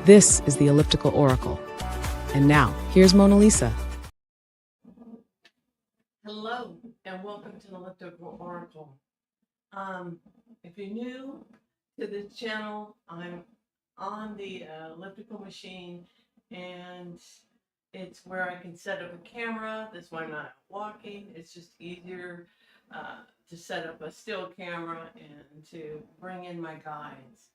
This is the Elliptical Oracle. And now, here's Mona Lisa. Hello, and welcome to the Elliptical Oracle. If you're new to this channel, I'm on the elliptical machine, and it's where I can set up a camera. That's why I'm not walking. It's just easier to set up a still camera and to bring in my guides.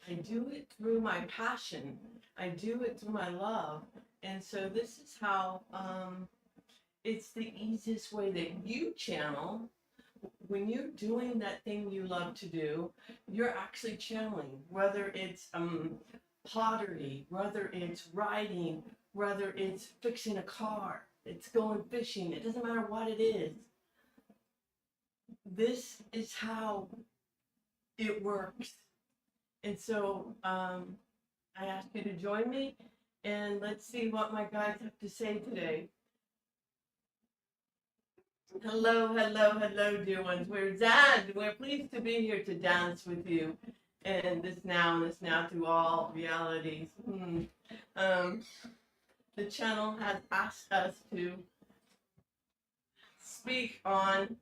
I do it through my passion. I do it through my love. And so this is how it's the easiest way that you channel. When you're doing that thing you love to do, you're actually channeling, whether it's pottery, whether it's writing, whether it's fixing a car, it's going fishing, it doesn't matter what it is. This is how it works. And so I ask you to join me, and let's see what my guides have to say today. Hello, hello, hello, dear ones. We're pleased to be here to dance with you. And this now to all realities. The channel has asked us to speak on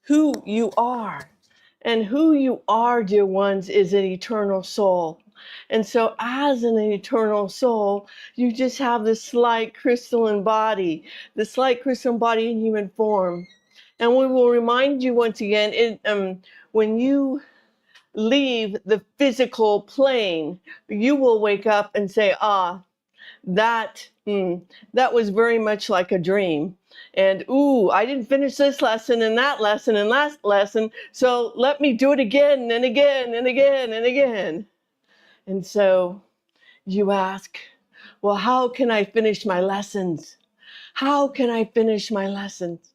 who you are. And who you are, dear ones, is an eternal soul. And so as an eternal soul, you just have this slight crystalline body, in human form. And we will remind you once again, when you leave the physical plane, you will wake up and say, that was very much like a dream. And I didn't finish this lesson and that lesson and last lesson, so let me do it again and again and again and again. And so you ask, well, how can I finish my lessons? How can I finish my lessons?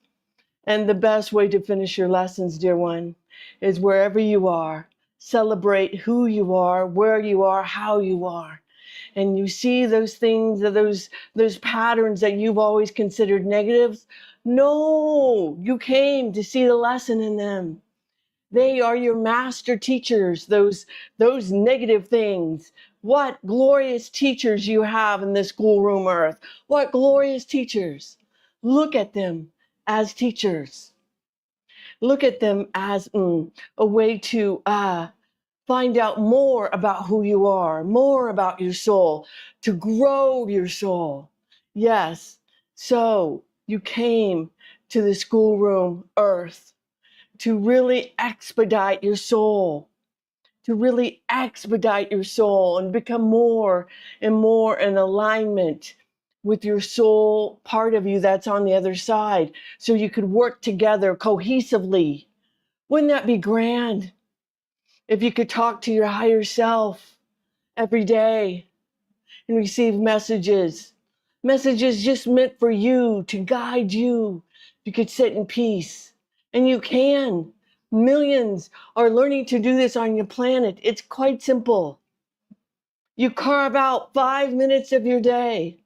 And the best way to finish your lessons, dear one, is wherever you are. Celebrate who you are, where you are, how you are. And you see those things, those patterns that you've always considered negatives. No, you came to see the lesson in them. They are your master teachers, those negative things. What glorious teachers you have in this schoolroom earth. What glorious teachers. Look at them as teachers. Look at them as a way to find out more about who you are, more about your soul, to grow your soul. Yes, so you came to the schoolroom earth to really expedite your soul, and become more and more in alignment with your soul part of you that's on the other side, so you could work together cohesively. Wouldn't that be grand? If you could talk to your higher self every day and receive messages just meant for you, to guide you. You could sit in peace, and you can. Millions are learning to do this on your planet. It's quite simple. You carve out 5 minutes of your day,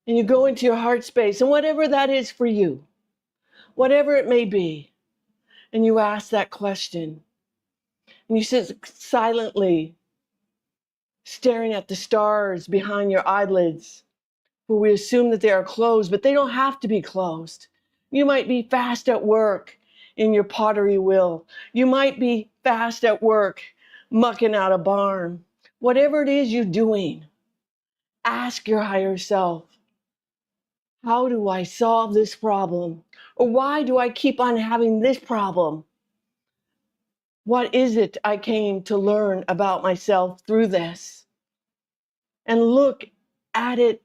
and you go into your heart space, and whatever that is for you, whatever it may be, and you ask that question. And you sit silently, staring at the stars behind your eyelids, where we assume that they are closed, but they don't have to be closed. You might be fast at work in your pottery wheel. You might be fast at work mucking out a barn. Whatever it is you're doing, ask your higher self, how do I solve this problem? Or why do I keep on having this problem? What is it I came to learn about myself through this? And look at it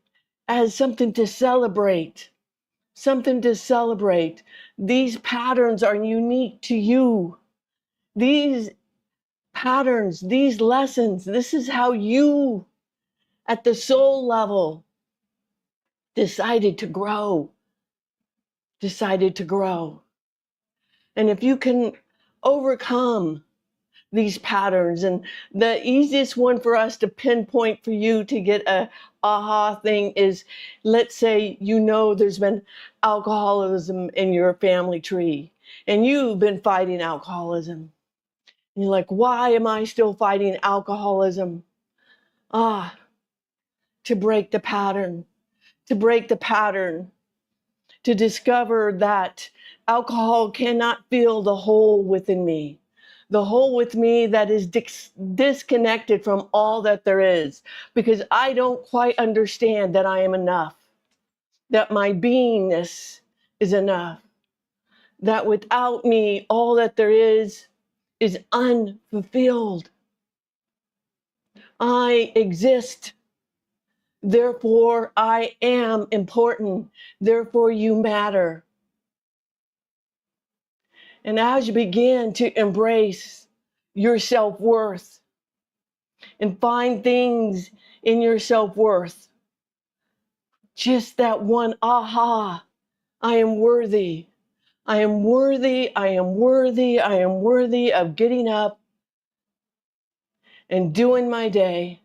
as something to celebrate. Something to celebrate. These patterns are unique to you. These patterns, these lessons, this is how you, at the soul level, decided to grow. And if you can overcome these patterns. And the easiest one for us to pinpoint for you to get a aha thing is, let's say you know there's been alcoholism in your family tree and you've been fighting alcoholism. And you're like, why am I still fighting alcoholism? To break the pattern, to break the pattern, to discover that alcohol cannot fill the hole within me, the hole with me that is disconnected from all that there is, because I don't quite understand that I am enough, that my beingness is enough, that without me, all that there is unfulfilled. I exist. Therefore, I am important. Therefore, you matter. And as you begin to embrace your self-worth and find things in your self-worth, just that one aha, I am worthy. I am worthy. I am worthy. I am worthy of getting up and doing my day.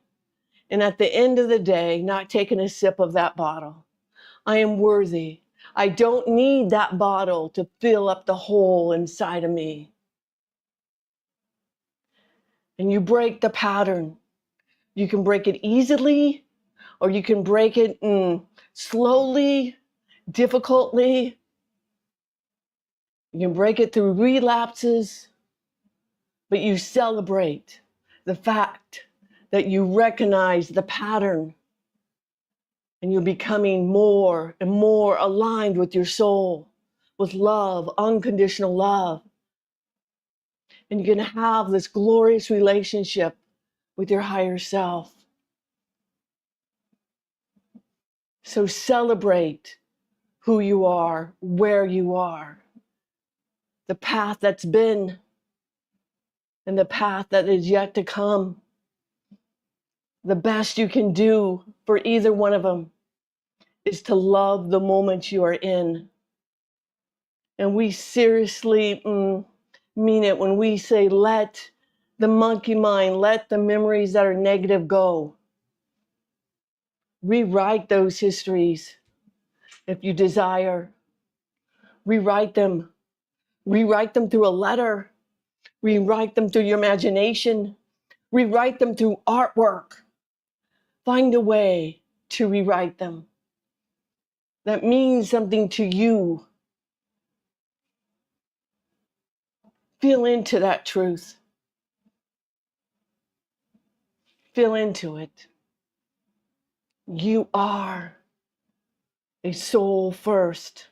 And at the end of the day, not taking a sip of that bottle. I am worthy. I don't need that bottle to fill up the hole inside of me. And you break the pattern. You can break it easily, or you can break it slowly, difficultly. You can break it through relapses, but you celebrate the fact that you recognize the pattern and you're becoming more and more aligned with your soul, with love, unconditional love. And you're going to have this glorious relationship with your higher self. So celebrate who you are, where you are, the path that's been, and the path that is yet to come. The best you can do for either one of them is to love the moment you are in. And we seriously mean it when we say, let the monkey mind, let the memories that are negative go. Rewrite those histories if you desire. Rewrite them. Rewrite them through a letter. Rewrite them through your imagination. Rewrite them through artwork. Find a way to rewrite them that means something to you. Feel into that truth. Feel into it. You are a soul first.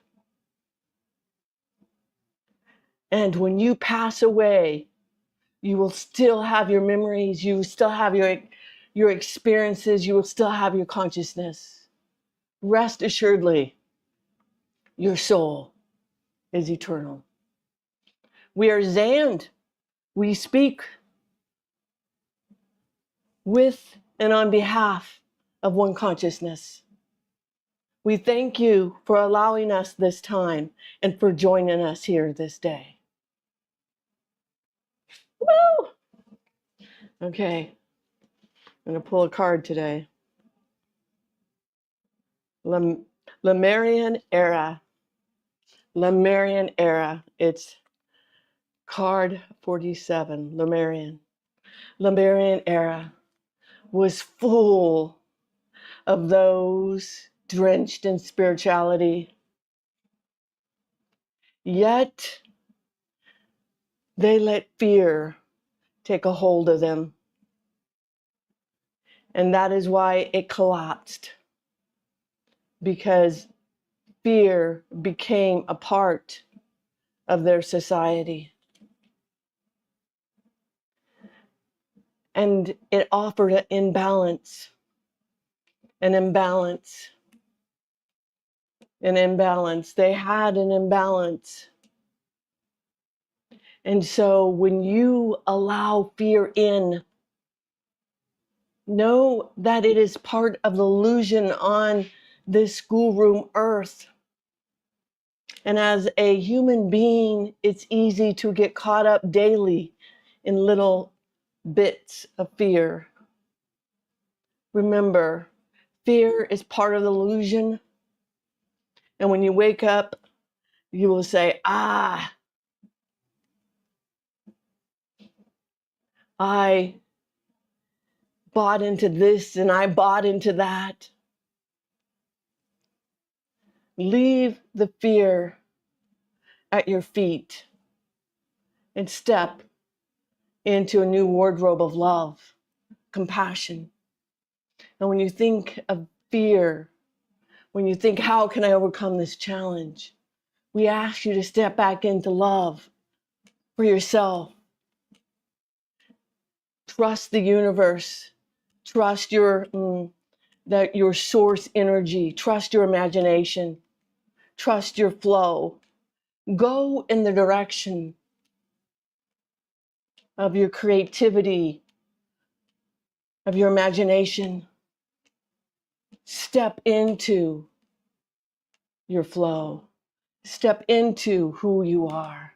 And when you pass away, you will still have your memories, you will still have your experiences, you will still have your consciousness. Rest assuredly, your soul is eternal. We are Zand. We speak with and on behalf of one consciousness. We thank you for allowing us this time and for joining us here this day. Woo! Okay, I'm going to pull a card today. Lemurian Era. Lemurian Era. It's card 47, Lemurian. Lemurian Era was full of those drenched in spirituality. Yet, they let fear take a hold of them. And that is why it collapsed. Because fear became a part of their society. And it offered an imbalance. An imbalance. An imbalance. They had an imbalance. And so when you allow fear in, know that it is part of the illusion on this schoolroom earth. And as a human being, it's easy to get caught up daily in little bits of fear. Remember, fear is part of the illusion. And when you wake up, you will say, I bought into this and I bought into that. Leave the fear at your feet and step into a new wardrobe of love, compassion. And when you think of fear, when you think, how can I overcome this challenge? We ask you to step back into love for yourself. Trust the universe. Trust your source energy. Trust your imagination. Trust your flow. Go in the direction of your creativity, of your imagination. Step into your flow. Step into who you are.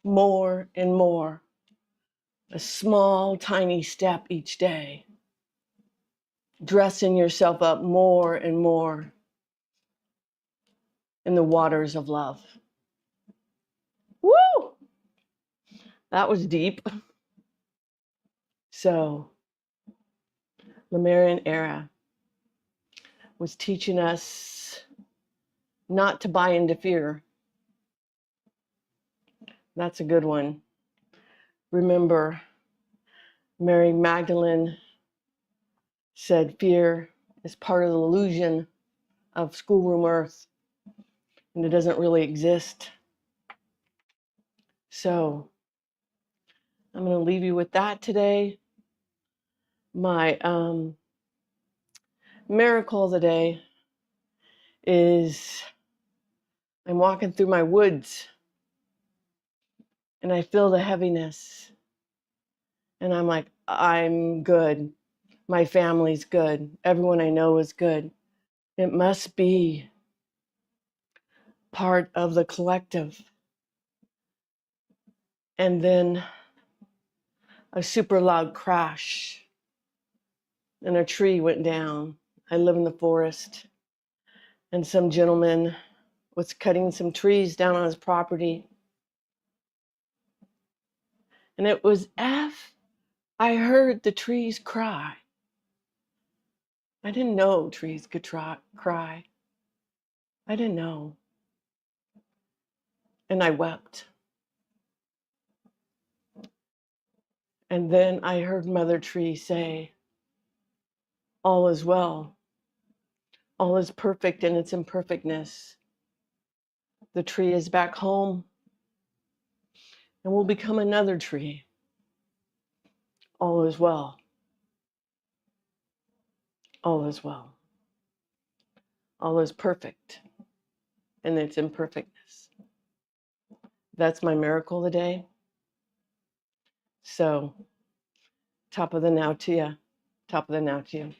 More and more. A small, tiny step each day. Dressing yourself up more and more in the waters of love. Woo! That was deep. So, Lemurian era was teaching us not to buy into fear. That's a good one. Remember, Mary Magdalene said fear is part of the illusion of schoolroom earth, and it doesn't really exist. So, I'm going to leave you with that today. My miracle of the day is I'm walking through my woods and I feel the heaviness. And I'm like, I'm good. My family's good. Everyone I know is good. It must be part of the collective. And then a super loud crash and a tree went down. I live in the forest. And some gentleman was cutting some trees down on his property. And it was I heard the trees cry. I didn't know trees could cry. I didn't know. And I wept. And then I heard Mother Tree say, all is well. All is perfect in its imperfectness. The tree is back home and will become another tree. All is well. All is well. All is perfect in its imperfectness. That's my miracle today. So, top of the now to you. Top of the now to you.